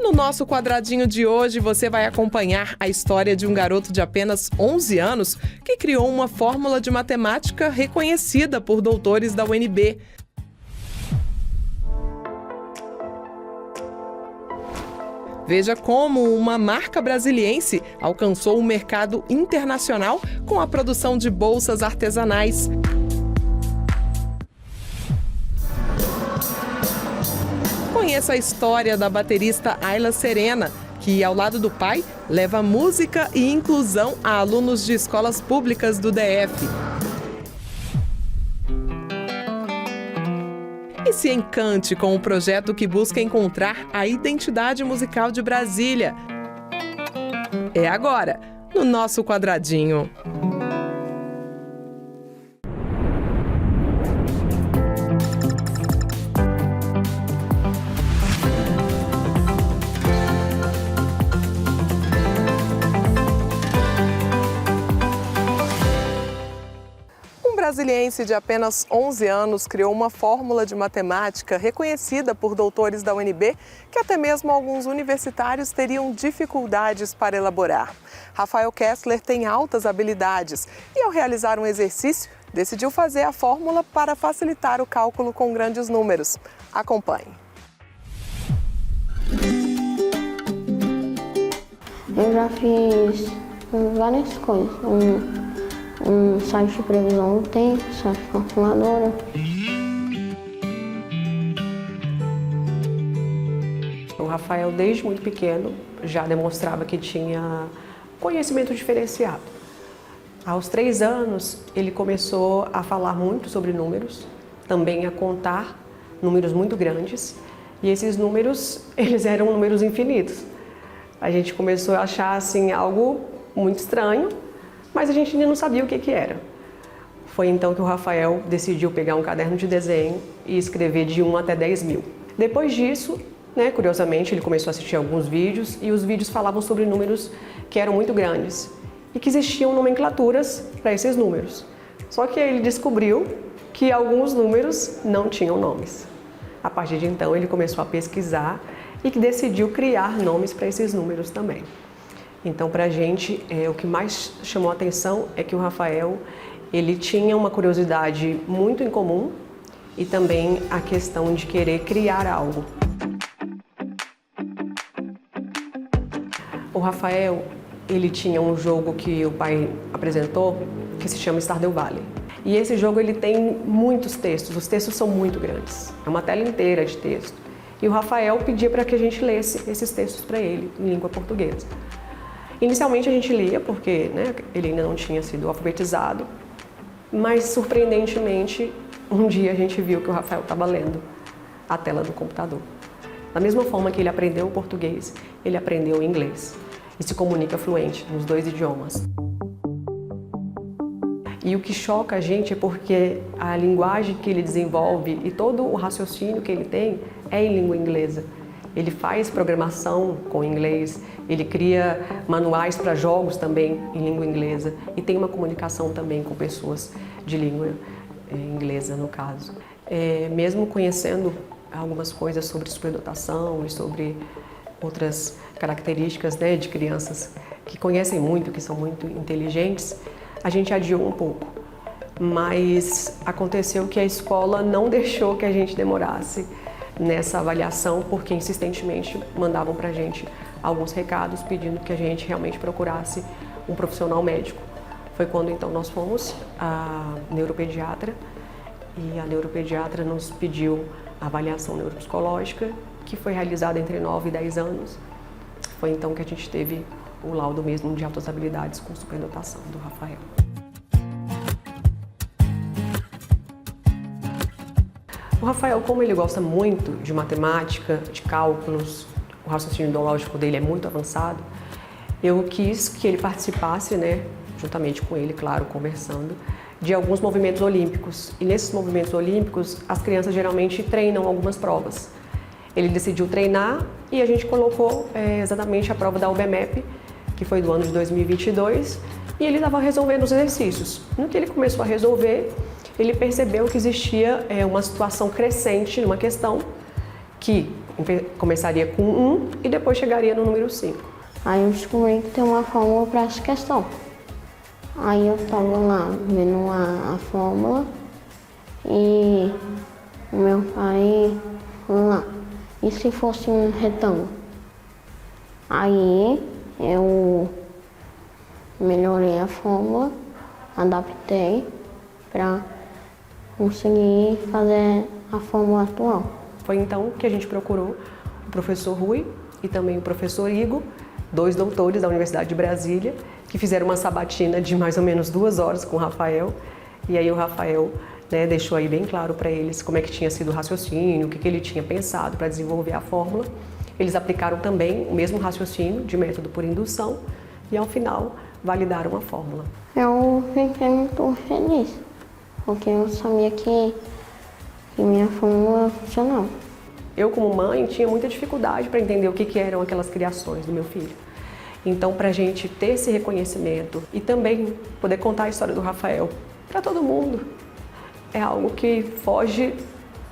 No nosso quadradinho de hoje, você vai acompanhar a história de um garoto de apenas 11 anos que criou uma fórmula de matemática reconhecida por doutores da UNB. Veja como uma marca brasiliense alcançou o mercado internacional com a produção de bolsas artesanais. Conheça a história da baterista Ayla Serena, que, ao lado do pai, leva música e inclusão a alunos de escolas públicas do DF. E se encante com o projeto que busca encontrar a identidade musical de Brasília. É agora, no nosso quadradinho. Um brasiliense de apenas 11 anos criou uma fórmula de matemática reconhecida por doutores da UNB que até mesmo alguns universitários teriam dificuldades para elaborar. Rafael Kessler tem altas habilidades e, ao realizar um exercício, decidiu fazer a fórmula para facilitar o cálculo com grandes números. Acompanhe. Eu já fiz várias coisas. Um site de previsão do tempo, site de calculadora. O Rafael, desde muito pequeno, já demonstrava que tinha conhecimento diferenciado. Aos 3 anos, ele começou a falar muito sobre números, também a contar números muito grandes, e esses números, eles eram números infinitos. A gente começou a achar assim algo muito estranho, mas a gente ainda não sabia o que era. Foi então que o Rafael decidiu pegar um caderno de desenho e escrever de 1 até 10 mil. Depois disso, curiosamente, ele começou a assistir alguns vídeos e os vídeos falavam sobre números que eram muito grandes e que existiam nomenclaturas para esses números. Só que ele descobriu que alguns números não tinham nomes. A partir de então, ele começou a pesquisar e que decidiu criar nomes para esses números também. Então, para a gente, o que mais chamou a atenção é que o Rafael, ele tinha uma curiosidade muito em comum e também a questão de querer criar algo. O Rafael, ele tinha um jogo que o pai apresentou, que se chama Stardew Valley. E esse jogo, ele tem muitos textos, os textos são muito grandes, é uma tela inteira de texto. E o Rafael pedia para que a gente lesse esses textos para ele, em língua portuguesa. Inicialmente a gente lia, porque ele ainda não tinha sido alfabetizado, mas surpreendentemente, um dia a gente viu que o Rafael estava lendo a tela do computador. Da mesma forma que ele aprendeu o português, ele aprendeu o inglês e se comunica fluente nos 2 idiomas. E o que choca a gente é porque a linguagem que ele desenvolve e todo o raciocínio que ele tem é em língua inglesa. Ele faz programação com inglês, ele cria manuais para jogos também em língua inglesa e tem uma comunicação também com pessoas de língua inglesa, no caso. Mesmo conhecendo algumas coisas sobre superdotação e sobre outras características de crianças que conhecem muito, que são muito inteligentes, a gente adiou um pouco. Mas aconteceu que a escola não deixou que a gente demorasse nessa avaliação, porque insistentemente mandavam para a gente alguns recados pedindo que a gente realmente procurasse um profissional médico. Foi quando então nós fomos à neuropediatra e a neuropediatra nos pediu a avaliação neuropsicológica, que foi realizada entre 9 e 10 anos. Foi então que a gente teve o laudo mesmo de altas habilidades com superdotação do Rafael. O Rafael, como ele gosta muito de matemática, de cálculos, o raciocínio lógico dele é muito avançado, eu quis que ele participasse, juntamente com ele, claro, conversando, de alguns movimentos olímpicos. E nesses movimentos olímpicos, as crianças geralmente treinam algumas provas. Ele decidiu treinar e a gente colocou exatamente a prova da UBMEP, que foi do ano de 2022, e ele estava resolvendo os exercícios. No que ele começou a resolver, ele percebeu que existia uma situação crescente numa questão que começaria com 1 e depois chegaria no número 5. Aí eu descobri que tem uma fórmula para essa questão. Aí eu estava lá vendo a fórmula e o meu pai falou lá, e se fosse um retângulo? Aí eu melhorei a fórmula, adaptei para conseguir fazer a fórmula atual. Foi então que a gente procurou o professor Rui e também o professor Igor, 2 doutores da Universidade de Brasília, que fizeram uma sabatina de mais ou menos 2 horas com o Rafael. E aí o Rafael, né, deixou aí bem claro para eles como é que tinha sido o raciocínio, o que ele tinha pensado para desenvolver a fórmula. Eles aplicaram também o mesmo raciocínio de método por indução e ao final validaram a fórmula. Eu fiquei muito feliz, porque eu sabia que minha fórmula funcionava. Eu, como mãe, tinha muita dificuldade para entender o que eram aquelas criações do meu filho. Então, para a gente ter esse reconhecimento e também poder contar a história do Rafael para todo mundo, é algo que foge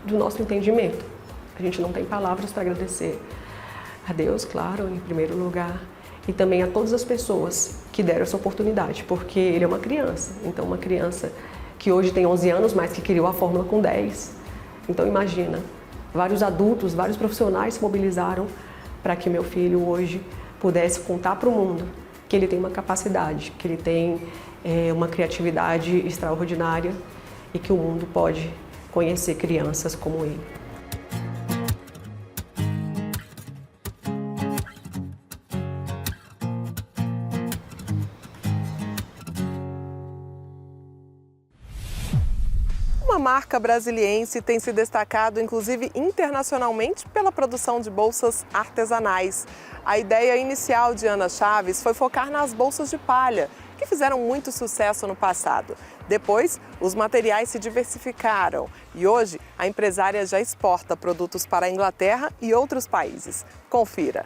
do nosso entendimento. A gente não tem palavras para agradecer a Deus, claro, em primeiro lugar, e também a todas as pessoas que deram essa oportunidade, porque ele é uma criança. Então, uma criança que hoje tem 11 anos, mas que criou a fórmula com 10. Então, imagina, vários adultos, vários profissionais se mobilizaram para que meu filho hoje pudesse contar para o mundo que ele tem uma capacidade, que ele tem uma criatividade extraordinária e que o mundo pode conhecer crianças como ele. Uma marca brasiliense tem se destacado, inclusive internacionalmente, pela produção de bolsas artesanais. A ideia inicial de Ana Chaves foi focar nas bolsas de palha, que fizeram muito sucesso no passado. Depois, os materiais se diversificaram e hoje a empresária já exporta produtos para a Inglaterra e outros países. Confira.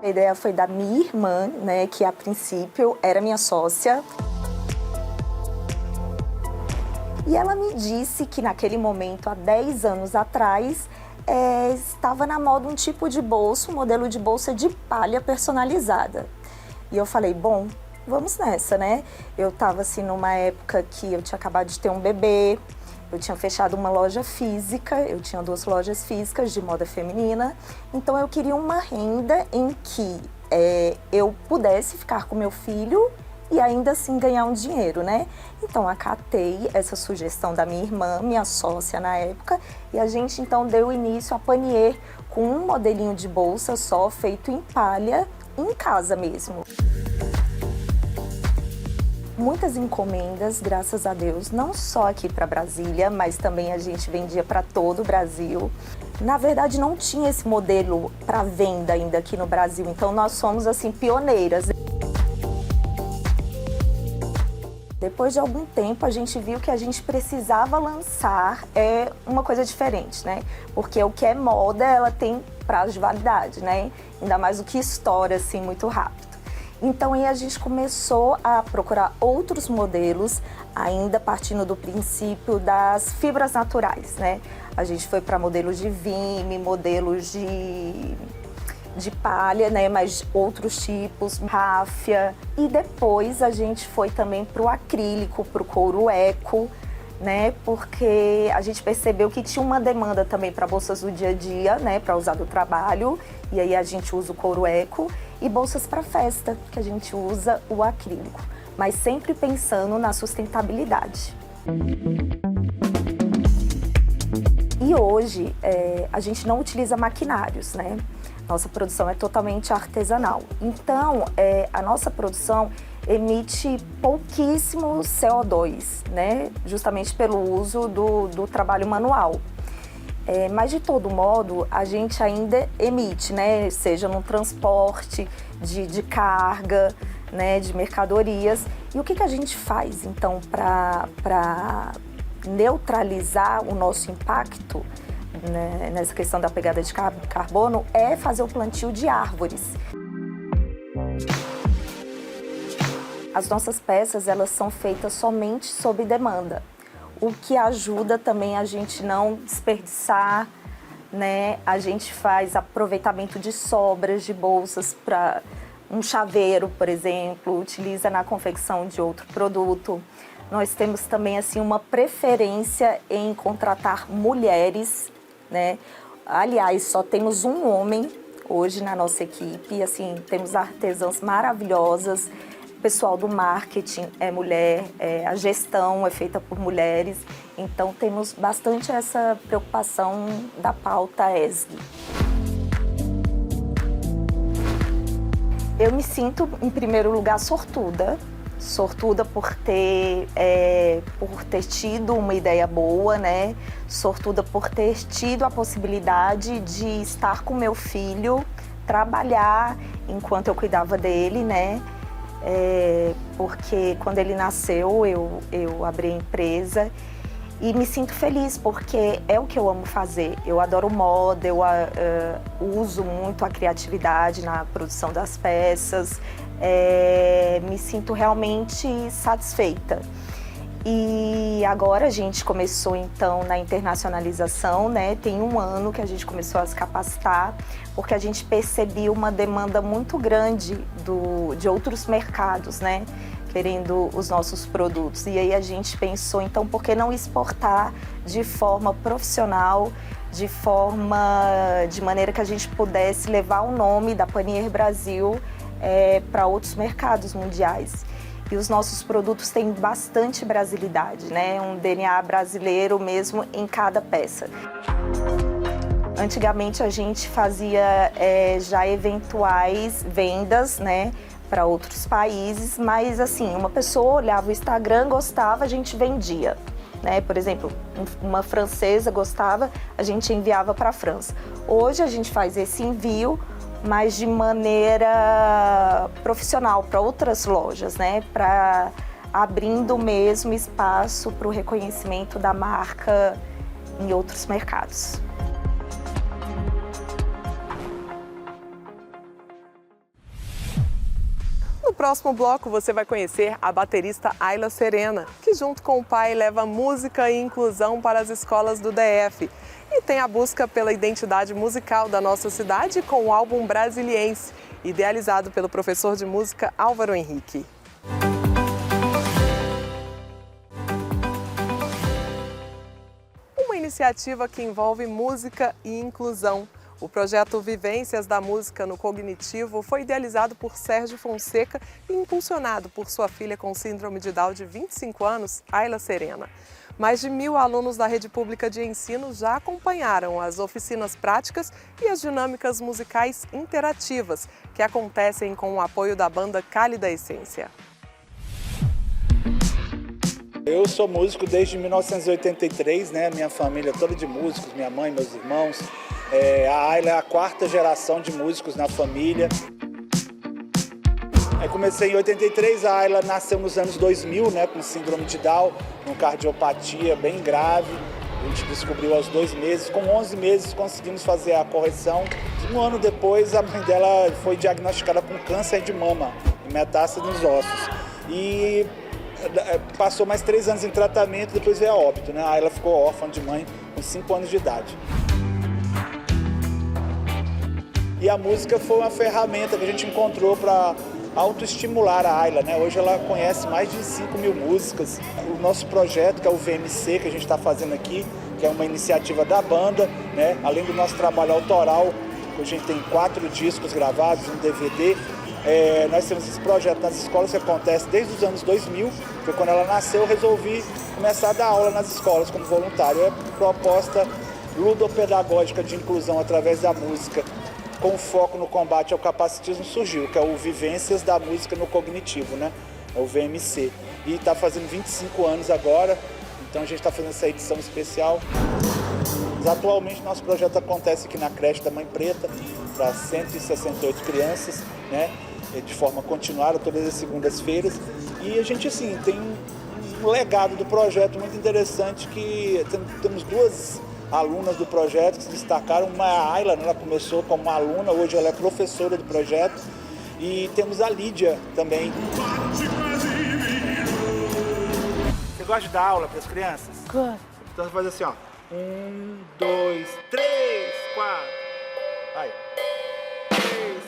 A ideia foi da minha irmã, né, que a princípio era minha sócia. E ela me disse que naquele momento, há 10 anos atrás, estava na moda um tipo de bolsa, um modelo de bolsa de palha personalizada. E eu falei, bom, vamos nessa, né? Eu estava assim numa época que eu tinha acabado de ter um bebê, eu tinha fechado uma loja física, eu tinha 2 lojas físicas de moda feminina, então eu queria uma renda em que eu pudesse ficar com meu filho e ainda assim ganhar um dinheiro, né? Então acatei essa sugestão da minha irmã, minha sócia na época, e a gente então deu início a Panier com um modelinho de bolsa só feito em palha, em casa mesmo. Muitas encomendas, graças a Deus, não só aqui para Brasília, mas também a gente vendia para todo o Brasil. Na verdade, não tinha esse modelo para venda ainda aqui no Brasil, então nós somos assim pioneiras. Depois de algum tempo, a gente viu que a gente precisava lançar uma coisa diferente, né? Porque o que é moda, ela tem prazo de validade, né? Ainda mais o que estoura assim muito rápido. Então aí a gente começou a procurar outros modelos, ainda partindo do princípio das fibras naturais, né? A gente foi para modelos de vime, modelos de palha, né? Mas outros tipos, ráfia. E depois a gente foi também para o acrílico, para o couro eco, né? Porque a gente percebeu que tinha uma demanda também para bolsas do dia a dia, né? Para usar do trabalho. E aí a gente usa o couro eco. E bolsas para festa, que a gente usa o acrílico, mas sempre pensando na sustentabilidade. E hoje a gente não utiliza maquinários, né? Nossa produção é totalmente artesanal. Então, a nossa produção emite pouquíssimo CO2, né? Justamente pelo uso do trabalho manual. Mas, de todo modo, a gente ainda emite, né? Seja no transporte de carga, né? De mercadorias. E o que a gente faz, então, para neutralizar o nosso impacto, né? Nessa questão da pegada de carbono, é fazer o plantio de árvores. As nossas peças, elas são feitas somente sob demanda. o que ajuda também a gente não desperdiçar, né? A gente faz aproveitamento de sobras de bolsas para um chaveiro, por exemplo, utiliza na confecção de outro produto. Nós temos também assim uma preferência em contratar mulheres, né? Aliás, só temos um homem hoje na nossa equipe, assim, temos artesãs maravilhosas, o pessoal do marketing é mulher, a gestão é feita por mulheres, então temos bastante essa preocupação da pauta ESG. Eu me sinto, em primeiro lugar, sortuda por ter tido uma ideia boa, né? Sortuda por ter tido a possibilidade de estar com meu filho, trabalhar enquanto eu cuidava dele, né? Porque quando ele nasceu, eu abri a empresa e me sinto feliz porque é o que eu amo fazer. Eu adoro moda, eu uso muito a criatividade na produção das peças. Me sinto realmente satisfeita. E agora a gente começou então na internacionalização, né? Tem um ano que a gente começou a se capacitar, porque a gente percebeu uma demanda muito grande de outros mercados, né? Querendo os nossos produtos. E aí a gente pensou, então, por que não exportar de forma profissional, de maneira que a gente pudesse levar o nome da Panier Brasil para outros mercados mundiais. E os nossos produtos têm bastante brasilidade, né? Um DNA brasileiro mesmo em cada peça. Antigamente a gente fazia já eventuais vendas, né, para outros países, mas assim, uma pessoa olhava o Instagram, gostava, a gente vendia. Né? Por exemplo, uma francesa gostava, a gente enviava para a França. Hoje a gente faz esse envio, mas de maneira profissional para outras lojas, né? Para abrindo mesmo espaço para o reconhecimento da marca em outros mercados. No próximo bloco você vai conhecer a baterista Ayla Serena, que junto com o pai leva música e inclusão para as escolas do DF. E tem a busca pela identidade musical da nossa cidade com o álbum Brasiliense, idealizado pelo professor de música Álvaro Henrique. Uma iniciativa que envolve música e inclusão. O projeto Vivências da Música no Cognitivo foi idealizado por Sérgio Fonseca e impulsionado por sua filha com síndrome de Down de 25 anos, Ayla Serena. Mais de 1.000 alunos da rede pública de ensino já acompanharam as oficinas práticas e as dinâmicas musicais interativas, que acontecem com o apoio da banda Cálida Essência. Eu sou músico desde 1983, né? Minha família é toda de músicos, minha mãe, meus irmãos. A Ayla é a 4ª geração de músicos na família. Aí comecei em 83, a Ayla nasceu nos anos 2000, né, com síndrome de Down, com cardiopatia bem grave. A gente descobriu aos 2 meses. Com 11 meses conseguimos fazer a correção. Um ano depois, a mãe dela foi diagnosticada com câncer de mama, metástase nos ossos. E passou mais 3 anos em tratamento, depois veio a óbito, né? A Ayla ficou órfã de mãe com 5 anos de idade. E a música foi uma ferramenta que a gente encontrou para autoestimular a Ayla, né? Hoje ela conhece mais de 5.000 músicas. O nosso projeto, que é o VMC, que a gente está fazendo aqui, que é uma iniciativa da banda, né? Além do nosso trabalho autoral, a gente tem 4 discos gravados, um DVD. Nós temos esse projeto nas escolas que acontece desde os anos 2000, porque quando ela nasceu eu resolvi começar a dar aula nas escolas como voluntário. É proposta ludopedagógica de inclusão através da música, com foco no combate ao capacitismo, surgiu, que é o Vivências da Música no Cognitivo, né? É o VMC. E está fazendo 25 anos agora, então a gente está fazendo essa edição especial. Atualmente, nosso projeto acontece aqui na creche da Mãe Preta, para 168 crianças, né? De forma continuada, todas as segundas-feiras. E a gente, assim, tem um legado do projeto muito interessante, que temos 2 alunas do projeto que se destacaram. Uma é a Ayla, né? Ela começou como uma aluna, hoje ela é professora do projeto. E temos a Lídia também. Você gosta de dar aula para as crianças? Gosto. Então você faz assim, ó. 1, 2, 3, 4. Aí. 3,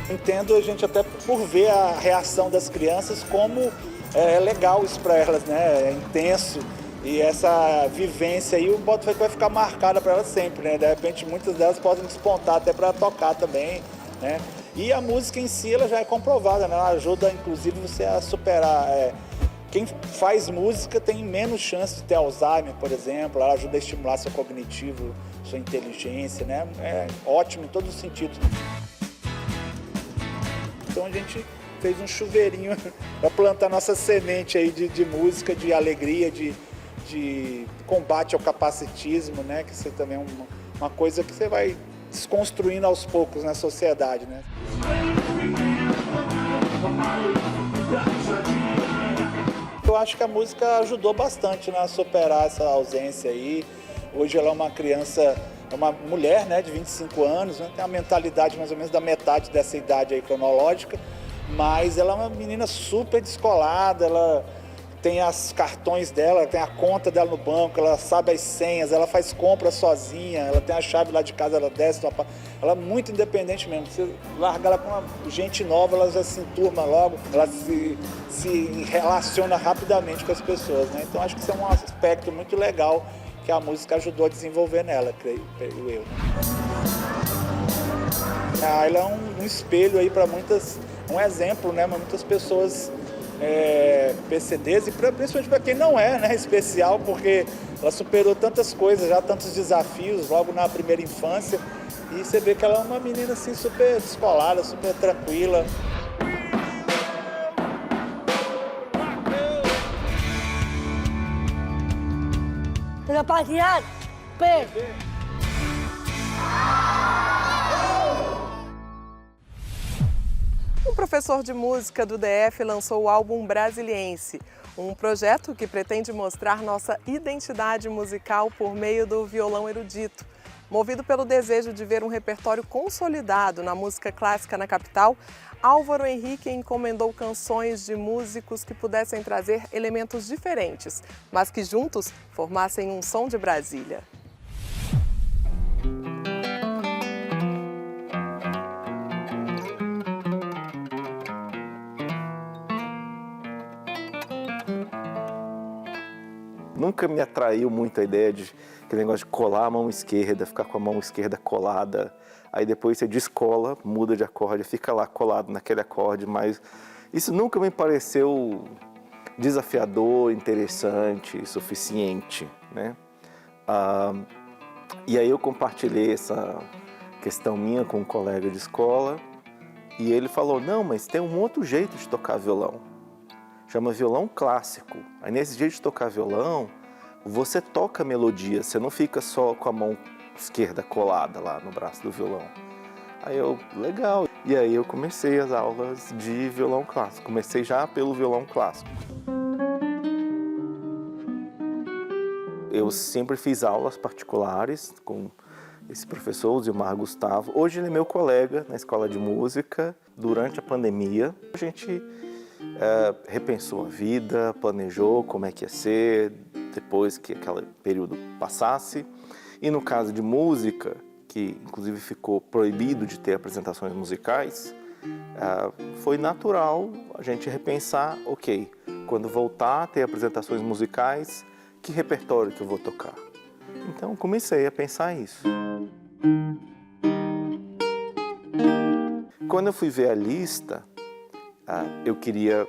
4. Entendo a gente até por ver a reação das crianças como é legal isso para elas, né? É intenso. E essa vivência aí, o Botafé vai ficar marcada para elas sempre, né? De repente, muitas delas podem despontar até para tocar também, né? E a música em si, ela já é comprovada, né? Ela ajuda, inclusive, você a superar. Quem faz música tem menos chance de ter Alzheimer, por exemplo. Ela ajuda a estimular seu cognitivo, sua inteligência, né? É ótimo em todos os sentidos. Então a gente fez um chuveirinho para plantar nossa semente aí de música, de alegria, de combate ao capacitismo, né? Que isso também é uma coisa que você vai desconstruindo aos poucos na sociedade, né? Eu acho que a música ajudou bastante, né, a superar essa ausência aí. Hoje ela é uma criança, é uma mulher, né, de 25 anos, né, tem uma mentalidade mais ou menos da metade dessa idade aí cronológica, mas ela é uma menina super descolada, ela tem os cartões dela, tem a conta dela no banco, ela sabe as senhas, ela faz compras sozinha, ela tem a chave lá de casa, ela desce, ela é muito independente mesmo. Você larga ela com uma gente nova, ela já se enturma logo, ela se relaciona rapidamente com as pessoas, né? Então acho que isso é um aspecto muito legal que a música ajudou a desenvolver nela, creio eu. Ela é um espelho aí para muitas, um exemplo, né? Muitas pessoas PCDs e principalmente para quem não é, né, especial, porque ela superou tantas coisas, já tantos desafios logo na primeira infância, e você vê que ela é uma menina assim super descolada, super tranquila. Rapaziada, Um professor de música do DF lançou o álbum Brasiliense, um projeto que pretende mostrar nossa identidade musical por meio do violão erudito. Movido pelo desejo de ver um repertório consolidado na música clássica na capital, Álvaro Henrique encomendou canções de músicos que pudessem trazer elementos diferentes, mas que juntos formassem um som de Brasília. Nunca me atraiu muito a ideia de aquele negócio de colar a mão esquerda, ficar com a mão esquerda colada. Aí depois você descola, muda de acorde, fica lá colado naquele acorde. Mas isso nunca me pareceu desafiador, interessante, suficiente, né? E aí eu compartilhei essa questão minha com um colega de escola e ele falou, não, mas tem um outro jeito de tocar violão. Chama violão clássico. Aí nesse jeito de tocar violão, você toca a melodia, você não fica só com a mão esquerda colada lá no braço do violão. Aí eu, legal. E aí eu comecei as aulas de violão clássico. Comecei já pelo violão clássico. Eu sempre fiz aulas particulares com esse professor, o Zilmar Gustavo. Hoje ele é meu colega na escola de música. Durante a pandemia, a gente repensou a vida, planejou como é que ia ser depois que aquele período passasse. E no caso de música, que inclusive ficou proibido de ter apresentações musicais, foi natural a gente repensar, ok, quando voltar a ter apresentações musicais, que repertório que eu vou tocar? Então comecei a pensar isso. Quando eu fui ver a lista, eu queria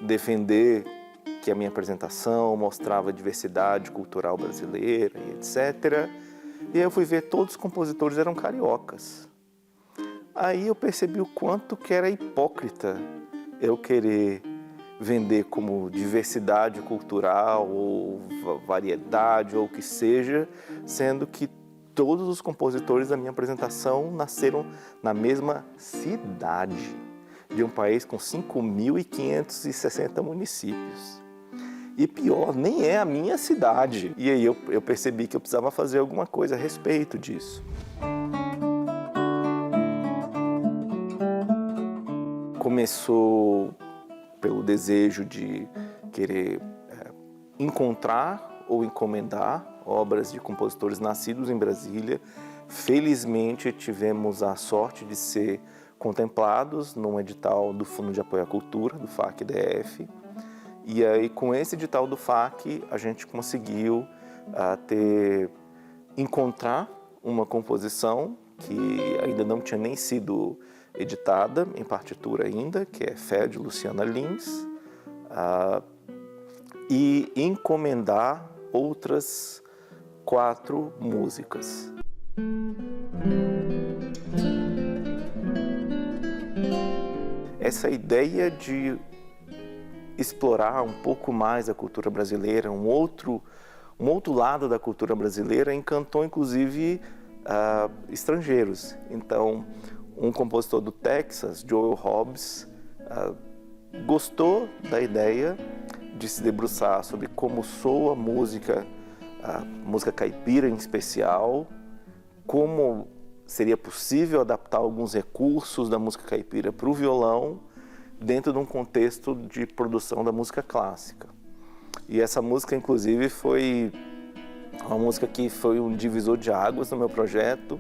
defender que a minha apresentação mostrava a diversidade cultural brasileira e etc. E aí eu fui ver, todos os compositores eram cariocas. Aí eu percebi o quanto que era hipócrita eu querer vender como diversidade cultural ou variedade ou o que seja, sendo que todos os compositores da minha apresentação nasceram na mesma cidade de um país com 5.560 municípios. E pior, nem é a minha cidade. E aí eu percebi que eu precisava fazer alguma coisa a respeito disso. Começou pelo desejo de querer encontrar ou encomendar obras de compositores nascidos em Brasília. Felizmente, tivemos a sorte de ser contemplados num edital do Fundo de Apoio à Cultura, do FAC-DF. E aí, com esse edital do FAC, a gente conseguiu encontrar uma composição que ainda não tinha nem sido editada em partitura ainda, que é Fé, de Luciana Lins, e encomendar outras 4 músicas. Essa ideia de explorar um pouco mais a cultura brasileira, um outro lado da cultura brasileira, encantou inclusive estrangeiros. Então, um compositor do Texas, Joel Hobbs, gostou da ideia de se debruçar sobre como soa a música caipira em especial, como seria possível adaptar alguns recursos da música caipira para o violão dentro de um contexto de produção da música clássica. E essa música, inclusive, foi uma música que foi um divisor de águas no meu projeto.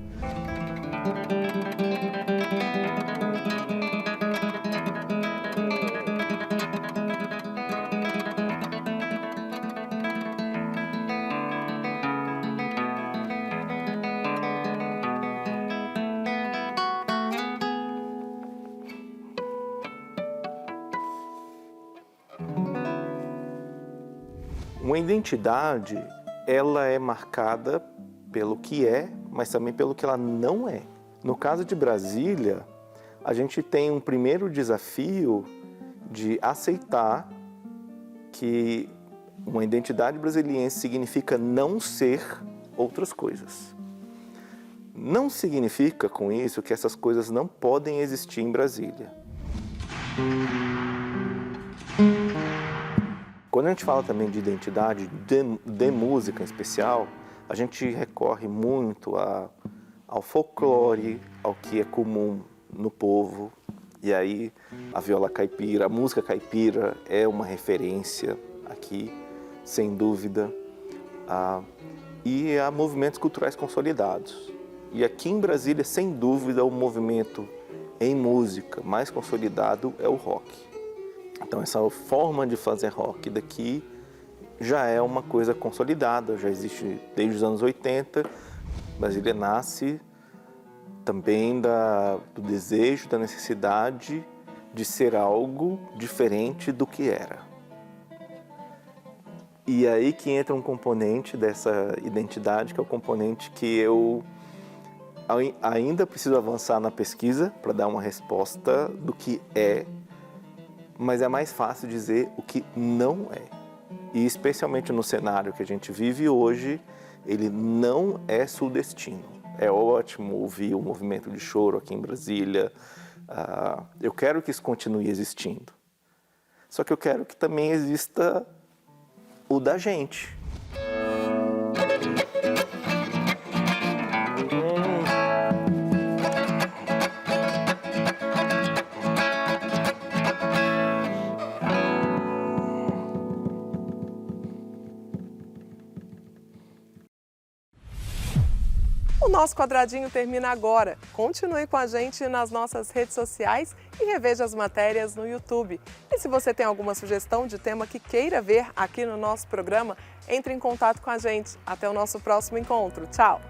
Uma identidade, ela é marcada pelo que é, mas também pelo que ela não é. No caso de Brasília, a gente tem um primeiro desafio de aceitar que uma identidade brasiliense significa não ser outras coisas. Não significa com isso que essas coisas não podem existir em Brasília. Quando a gente fala também de identidade de música em especial, a gente recorre muito ao folclore, ao que é comum no povo. E aí a viola caipira, a música caipira é uma referência aqui, sem dúvida. E há movimentos culturais consolidados. E aqui em Brasília, sem dúvida, o movimento em música mais consolidado é o rock. Então essa forma de fazer rock daqui já é uma coisa consolidada, já existe desde os anos 80. Brasília nasce também do desejo, da necessidade de ser algo diferente do que era. E aí que entra um componente dessa identidade, que é o componente que eu ainda preciso avançar na pesquisa para dar uma resposta do que é, mas é mais fácil dizer o que não é. E especialmente no cenário que a gente vive hoje, ele não é sudestino. É ótimo ouvir o movimento de choro aqui em Brasília. Eu quero que isso continue existindo. Só que eu quero que também exista o da gente. O nosso quadradinho termina agora. Continue com a gente nas nossas redes sociais e reveja as matérias no YouTube. E se você tem alguma sugestão de tema que queira ver aqui no nosso programa, entre em contato com a gente. Até o nosso próximo encontro. Tchau!